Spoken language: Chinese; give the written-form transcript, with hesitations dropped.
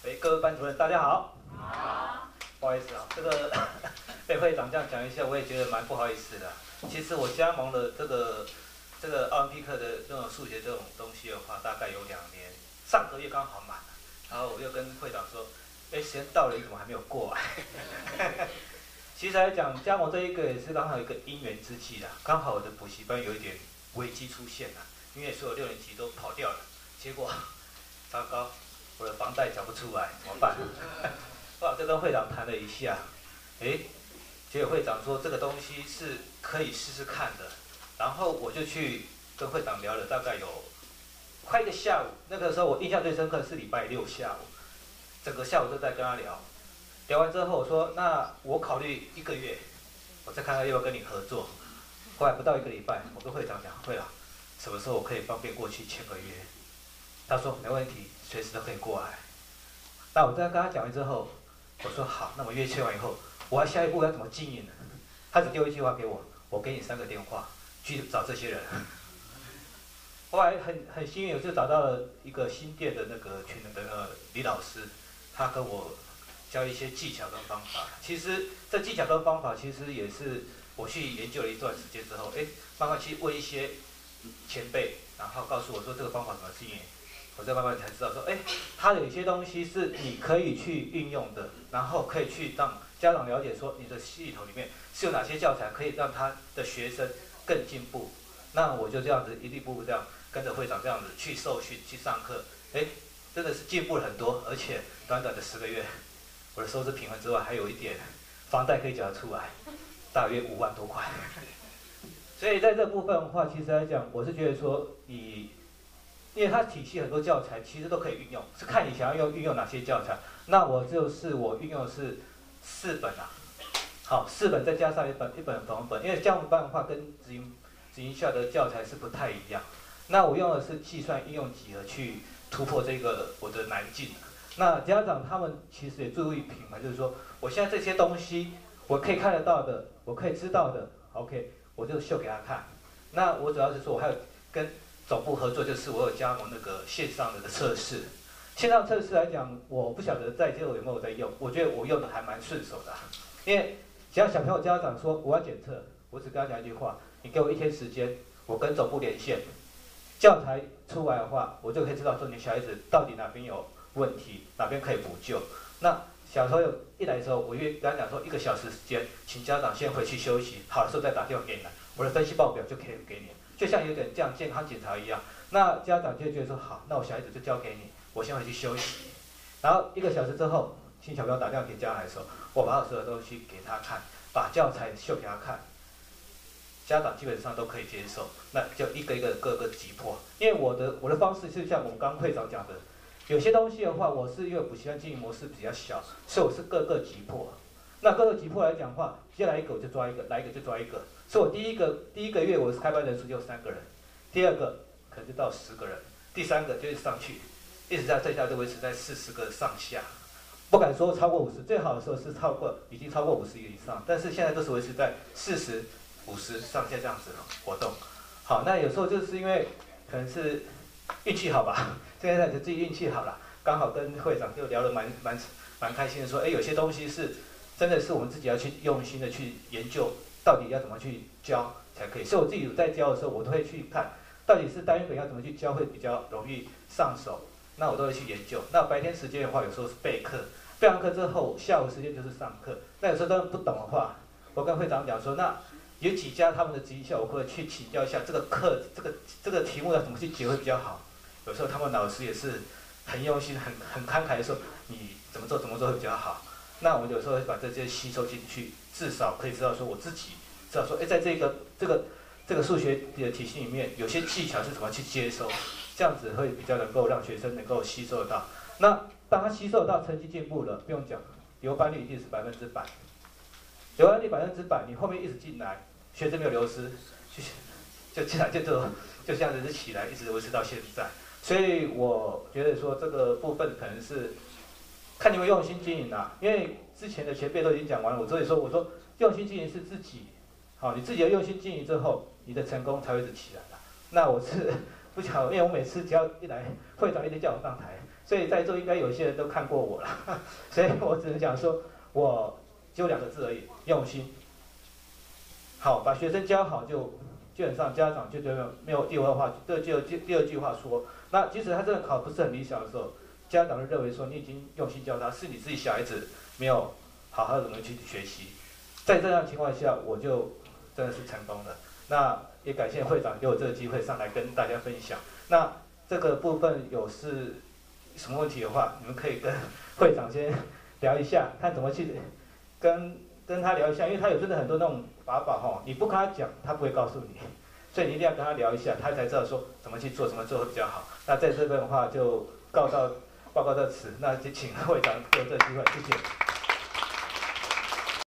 各位班主任，大家好。好。不好意思啊，这个被会长这样讲一下，我也觉得蛮不好意思的。其实我加盟了这个奥林匹克的这种数学这种东西的话，大概有2年，上个月刚好满了，然后我又跟会长说，时间到了，你怎么还没有过来？其实来讲，加盟这一个也是刚好一个因缘之际啦，刚好我的补习班有一点危机出现了，因为所有6年级都跑掉了，结果糟糕，我的房贷缴不出来，怎么办？哇，就跟会长谈了一下，结果会长说这个东西是可以试试看的，然后我就去跟会长聊了大概有快1个下午，那个时候我印象最深刻是礼拜6下午，整个下午都在跟他聊。聊完之后，我说：“那我考虑1个月，我再看看要不要跟你合作。”后来不到1个礼拜，我跟会长讲：“会长，什么时候我可以方便过去签个约？”他说：“没问题，随时都可以过来。”那我在跟他讲完之后，我说：“好，那么约签完以后，我要下一步要怎么经营呢？”他只丢一句话给我：“我给你3个电话，去找这些人。”后来很幸运，我就找到了一个新店的那个群的那个李老师，他跟我教一些技巧跟方法。其实这技巧跟方法，其实也是我去研究了一段时间之后，慢慢去问一些前辈，然后告诉我说这个方法怎么经营，我再慢慢才知道说，他有一些东西是你可以去运用的，然后可以去让家长了解说你的系统里面是有哪些教材可以让他的学生更进步。那我就这样子一步步这样跟着会长这样子去受训去上课，真的是进步了很多，而且短短的10个月。我的收支平衡之外，还有一点房贷可以缴得出来，大约5万多块。所以在这部分的话，其实来讲，我是觉得说，因为它体系很多教材其实都可以运用，是看你想要运用哪些教材。那我运用的是4本啊，好，4本再加上一本仿本，因为加盟班的话跟直营校的教材是不太一样。那我用的是计算应用几何去突破这个我的难境。那家长他们其实也注意平衡，就是说，我现在这些东西我可以看得到的，我可以知道的 ，OK， 我就秀给他看。那我主要是说，我还有跟总部合作，就是我有加盟那个线上的测试。线上测试来讲，我不晓得在街头有没有在用，我觉得我用的还蛮顺手的，因为只要小朋友家长说我要检测，我只跟他讲一句话：你给我1天时间，我跟总部连线，教材出来的话，我就可以知道说你小孩子到底哪边有问题，哪边可以补救。那小朋友一来的时候，我跟他讲说1个小时时间，请家长先回去休息，好的时候再打电话给你来，我的分析报表就可以给你，就像有点这样健康检查一样。那家长就会觉得说好，那我小孩子就交给你，我先回去休息。然后1个小时之后，请小朋友打电话给家长来的时候，我把所有东西给他看，把教材秀给他看，家长基本上都可以接受，那就一个一个各个击破。因为我的方式是像我们刚会长讲的。有些东西的话，我是因为补习班经营模式比较小，所以我是各个击破。那各个击破来讲的话，接来一个我就抓一个，来一个就抓一个。所以我第一个月我开班人数就3个人，第2个可能就到10个人，第3个就是上去，一直在这下就维持在40个上下，不敢说超过50，最好的时候是已经超过50个以上，但是现在都是维持在40、50上下这样子活动。好，那有时候就是因为可能是运气好吧。现在就自己运气好了，刚好跟会长就聊得蛮开心的说，有些东西是真的是我们自己要去用心的去研究，到底要怎么去教才可以。所以我自己在教的时候，我都会去看，到底是单元本要怎么去教会比较容易上手，那我都会去研究。那白天时间的话，有时候是备课，备完课之后，下午时间就是上课。那有时候他们不懂的话，我跟会长讲说，那有几家他们的直营校，我会去请教一下这个课这个题目要怎么去解会比较好。有时候他们老师也是很用心、很慷慨的说，你怎么做会比较好。那我有时候会把这些吸收进去，至少可以知道说我自己知道说，在这个数学的体系里面，有些技巧是怎么去接收，这样子会比较能够让学生能够吸收得到。那当他吸收到，成绩进步了，不用讲，留班率一定是100%。留班率100%，你后面一直进来，学生没有流失，就进来就这样子起来，一直维持到现在。所以我觉得说这个部分可能是看你们用心经营啦，因为之前的前辈都已经讲完了，所以说我说用心经营是自己，好，你自己要用心经营之后，你的成功才会一直起来啦。那我是不巧，因为我每次只要一来，会长一直叫我上台，所以在座应该有些人都看过我了，所以我只能讲说，我就2个字而已，用心。好，把学生教好就基本上家长就觉得没有第二话，第二句话说，那即使他真的考不是很理想的时候，家长就认为说你已经用心教他，是你自己小孩子没有好好的去学习。在这样的情况下，我就真的是成功了。那也感谢会长给我这个机会上来跟大家分享。那这个部分有是什么问题的话，你们可以跟会长先聊一下，看怎么去跟他聊一下，因为他有真的很多那种法宝哈，你不跟他讲，他不会告诉你，所以你一定要跟他聊一下，他才知道说怎么去做，怎么做会比较好。那在这边的话就报告到此，那就请会长给我这个机会，谢谢。